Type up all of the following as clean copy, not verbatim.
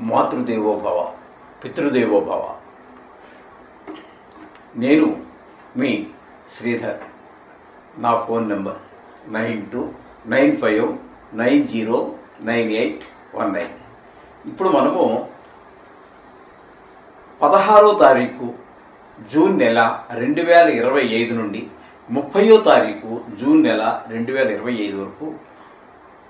మాతృదేవోభవ, పితృదేవోభవ. నేను మీ శ్రీధర్. నా phone number 9295909819. ఇప్పుడు మనము 16వ తారీఖు జూన్ నెల 2025 నుండి 30వ తారీఖు జూన్ నెల 2025 వరకు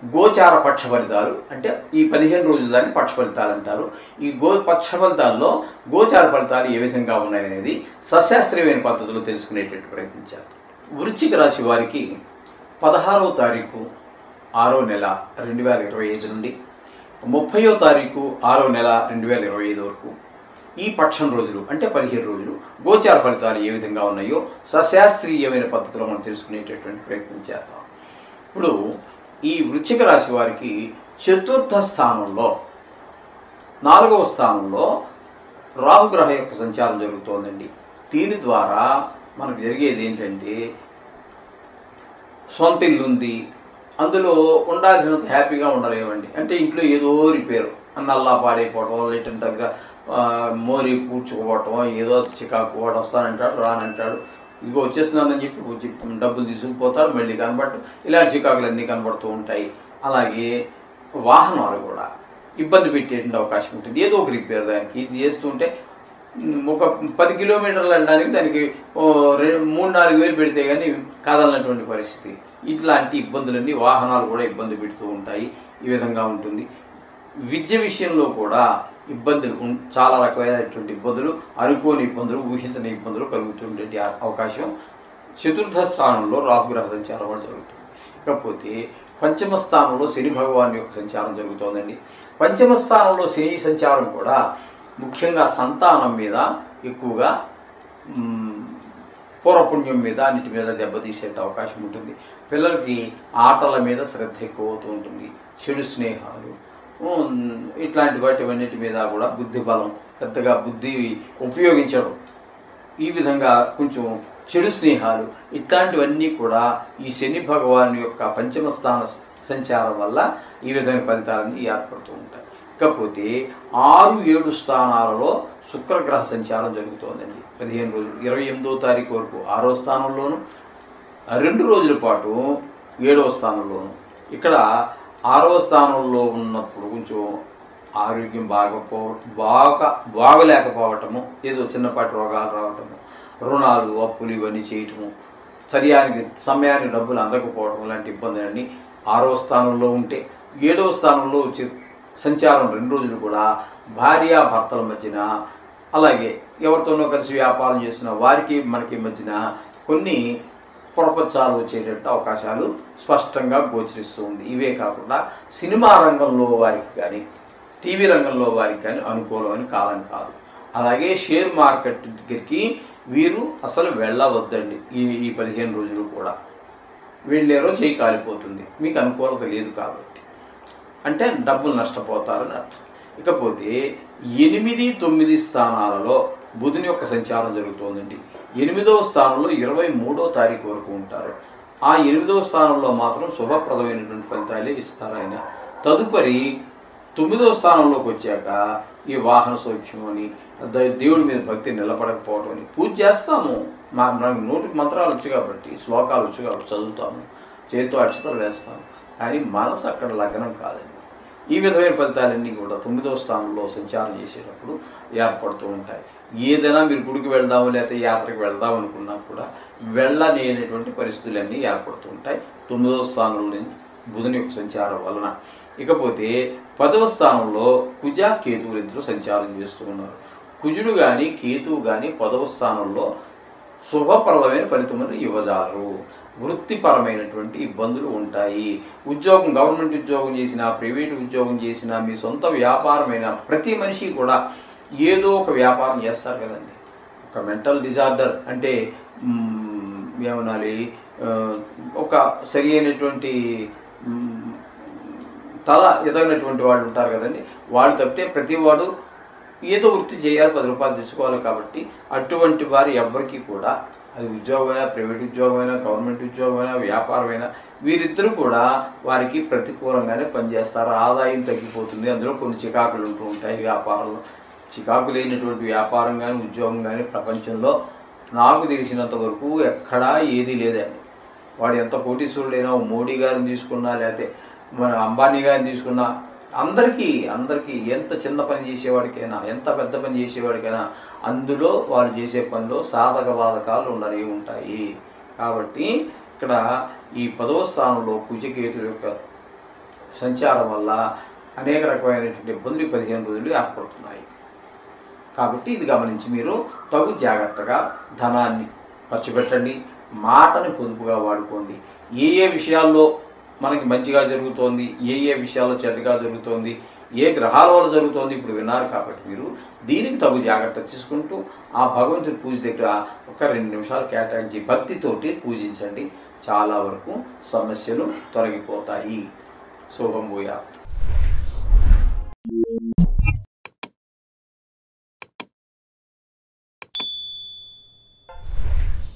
గోచార పక్ష ఫలితాలు, అంటే ఈ 15 రోజుల దాన్ని పక్ష ఫలితాలు అంటారు. ఈ పక్ష ఫలితాల్లో గోచార ఫలితాలు ఏ విధంగా ఉన్నాయనేది సశాస్త్రీయమైన పద్ధతిలో తెలుసుకునేటట్టు ప్రయత్నించారు. వృశ్చిక రాశి వారికి 16వ తారీఖు 6వ నెల 2025 నుండి 30వ తారీఖు 6వ నెల 2025 వరకు ఈ పక్షం రోజులు, అంటే 15 రోజులు గోచార ఫలితాలు ఏ విధంగా ఉన్నాయో సశాస్త్రీయమైన పద్ధతిలో మనం తెలుసుకునేటటువంటి ప్రయత్నం చేద్దాం. ఇప్పుడు ఈ వృశ్చిక రాశి వారికి చతుర్థ స్థానంలో 4వ స్థానంలో రాహుగ్రహ యొక్క సంచారం జరుగుతోందండి. దీని ద్వారా మనకు జరిగేది ఏంటంటే, సొంత ఇల్లు ఉంది, అందులో ఉండాల్సినంత హ్యాపీగా ఉండలేమండి. అంటే ఇంట్లో ఏదో రిపేరు, నల్లా పాడైపోవటం, లేటంటే మోరి పూడ్చుకోవటం, ఏదో చికాకు వాడు వస్తానంటాడు, రానంటాడు, ఇదిగో వచ్చేస్తున్నానని చెప్పి డబ్బులు తీసుకుపోతారు, మళ్ళీ కనబడటం, ఇలాంటి చికాకులన్నీ కనబడుతూ ఉంటాయి. అలాగే వాహనాలు కూడా ఇబ్బంది పెట్టేటువంటి అవకాశం ఉంటుంది. ఏదో ఒక రిపేర్ దానికి ఇది చేస్తుంటే ఒక 10 కిలోమీటర్లు వెళ్ళడానికి దానికి 3-4 వేలు పెడితే కానీ కాదన్నటువంటి పరిస్థితి. ఇట్లాంటి ఇబ్బందులన్నీ వాహనాలు కూడా ఇబ్బంది పెడుతూ ఉంటాయి. ఈ విధంగా ఉంటుంది. విద్య విషయంలో కూడా ఇబ్బందులు, చాలా రకమైనటువంటి ఇబ్బందులు, అనుకోని ఇబ్బందులు, ఊహించని ఇబ్బందులు కలుగుతుండే అవకాశం చతుర్థ స్థానంలో రాహుగ్రహ సంచారం కూడా జరుగుతుంది. ఇకపోతే పంచమ స్థానంలో శని భగవాన్ యొక్క సంచారం జరుగుతోందండి. పంచమ స్థానంలో శని సంచారం కూడా ముఖ్యంగా సంతానం మీద ఎక్కువగా, పూర్వపుణ్యం మీద, అన్నిటి మీద దెబ్బతీసే అవకాశం ఉంటుంది. పిల్లలకి ఆటల మీద శ్రద్ధ ఎక్కువ అవుతూ ఉంటుంది. చెడు స్నేహాలు, ఇట్లాంటి వాటివన్నిటి మీద కూడా బుద్ధి బలం, పెద్దగా బుద్ధి ఉపయోగించడం, ఈ విధంగా కొంచెం చెడు స్నేహాలు, ఇట్లాంటివన్నీ కూడా ఈ శని భగవాన్ యొక్క పంచమ స్థాన సంచారం వల్ల ఈ విధమైన ఫలితాలన్నీ ఏర్పడుతూ ఉంటాయి. ఇకపోతే 6-7 స్థానాలలో శుక్రగ్రహ సంచారం జరుగుతోందండి. 15 రోజులు, 28వ తారీఖు వరకు 6వ స్థానంలోను, 2 రోజుల పాటు 7వ స్థానంలోను. ఇక్కడ 6వ స్థానంలో ఉన్నప్పుడు కొంచెం ఆరోగ్యం బాగలేకపోవటము, ఏదో చిన్నపాటి రోగాలు రావటము, రుణాలు, అప్పులు ఇవన్నీ చేయటము, సమయానికి డబ్బులు అందకపోవడం, ఇలాంటి ఇబ్బందులన్నీ 6వ స్థానంలో ఉంటే, 7వ స్థానంలో సంచారం 2 రోజులు కూడా భార్యాభర్తల మధ్యన, అలాగే ఎవరితోనో కలిసి వ్యాపారం చేసిన వారికి మనకి మధ్యన కొన్ని పొరపచ్చాలు వచ్చేటట్టు అవకాశాలు స్పష్టంగా గోచరిస్తూ ఉంది. ఇవే కాకుండా సినిమా రంగంలో వారికి కానీ, టీవీ రంగంలో వారికి కానీ అనుకూలమైన కాలం కాదు. అలాగే షేర్ మార్కెట్ దగ్గరికి వీరు అసలు వెళ్ళవద్దండి. ఈ 15 రోజులు కూడా వెళ్ళారో చేయి కాలిపోతుంది, మీకు అనుకూలత లేదు కాబట్టి, అంటే డబ్బులు నష్టపోతారని అర్థం. ఇకపోతే 8-9 స్థానాలలో బుధుని యొక్క సంచారం జరుగుతోందండి. 8వ స్థానంలో 23వ తారీఖు వరకు ఉంటారు. ఆ 8వ స్థానంలో మాత్రం శుభప్రదమైనటువంటి ఫలితాలే ఇస్తారు ఆయన. తదుపరి 9వ స్థానంలోకి వచ్చాక ఈ వాహన సౌఖ్యం అని, దేవుడి మీద భక్తి నిలబడకపోవడం అని, పూజ చేస్తాము, నాకు నోటికి మంత్రాలు వచ్చు కాబట్టి, శ్లోకాలు వచ్చు కాబట్టి చదువుతాము, చేతితో అక్షతలు వేస్తాము, కానీ మనసు అక్కడ లగ్నం కాదండి. ఈ విధమైన ఫలితాలన్నీ కూడా 9వ స్థానంలో సంచారం చేసేటప్పుడు ఏర్పడుతూ ఉంటాయి. ఏదైనా మీరు గుడికి వెళ్దాము, లేకపోతే యాత్రకు వెళ్దాం అనుకున్నా కూడా వెళ్ళలేనటువంటి పరిస్థితులన్నీ ఏర్పడుతూ ఉంటాయి 9వ స్థానంలో బుధుని యొక్క సంచారం వలన. ఇకపోతే 10వ స్థానంలో కుజ కేతువులు ఇద్దరు సంచారం చేస్తూ ఉన్నారు. కుజుడు కానీ కేతువు కానీ 10వ స్థానంలో శుభప్రదమైన ఫలితములు ఇవ్వజాలరు. వృత్తిపరమైనటువంటి ఇబ్బందులు ఉంటాయి. ఉద్యోగం, గవర్నమెంట్ ఉద్యోగం చేసినా, ప్రైవేట్ ఉద్యోగం చేసినా, మీ సొంత వ్యాపారమైన ప్రతి మనిషి కూడా ఏదో ఒక వ్యాపారం చేస్తారు కదండి. ఒక మెంటల్ డిజార్డర్ అంటే ఏమనాలి, ఒక సరి అయినటువంటి తల ఎదగినటువంటి వాళ్ళు ఉంటారు కదండి. వాళ్ళు తప్పితే ప్రతి వాడు ఏదో వృత్తి చేయాలి, 10 రూపాయలు తెచ్చుకోవాలి. కాబట్టి అటువంటి వారు ఎవ్వరికీ కూడా అది ఉద్యోగమైనా, ప్రైవేట్ ఉద్యోగమైనా, గవర్నమెంట్ ఉద్యోగమైనా, వ్యాపారమైనా, వీరిద్దరూ కూడా వారికి ప్రతికూలంగానే పనిచేస్తారు. ఆదాయం తగ్గిపోతుంది. అందులో కొన్ని చికాకులు ఉంటూ ఉంటాయి వ్యాపారంలో. చికాకు లేనటువంటి వ్యాపారం కానీ, ఉద్యోగం కానీ ప్రపంచంలో నాకు తెలిసినంత వరకు ఎక్కడా ఏది లేదండి. వాడు ఎంత కోటీశ్వరుడైనా, మోడీ గారిని తీసుకున్నా, లేకపోతే మన అంబానీ గారిని తీసుకున్నా, అందరికీ ఎంత చిన్న పని చేసేవాడికైనా, ఎంత పెద్ద పని చేసేవాడికైనా అందులో వాళ్ళు చేసే పనిలో సాధక బాధకాలు ఉండనే ఉంటాయి. కాబట్టి ఇక్కడ ఈ 10వ స్థానంలో కుజకేతుల యొక్క సంచారం వల్ల అనేక రకమైనటువంటి ఇబ్బందులు 15 రోజులు ఏర్పడుతున్నాయి. కాబట్టి ఇది గమనించి మీరు తగు జాగ్రత్తగా ధనాన్ని ఖర్చు పెట్టండి. మాటని పొదుపుగా వాడుకోండి. ఏ విషయాల్లో మనకి మంచిగా జరుగుతోంది, ఏ విషయాల్లో చెడ్డగా జరుగుతోంది, ఏ గ్రహాల వల్ల జరుగుతోంది ఇప్పుడు విన్నారు. కాబట్టి మీరు దీనికి తగు జాగ్రత్త తీసుకుంటూ ఆ భగవంతుడి పూజ దగ్గర ఒక 2 నిమిషాలు కేటాయించి భక్తితోటి పూజించండి. చాలా వరకు సమస్యలు తొలగిపోతాయి. శుభం భూయాత్.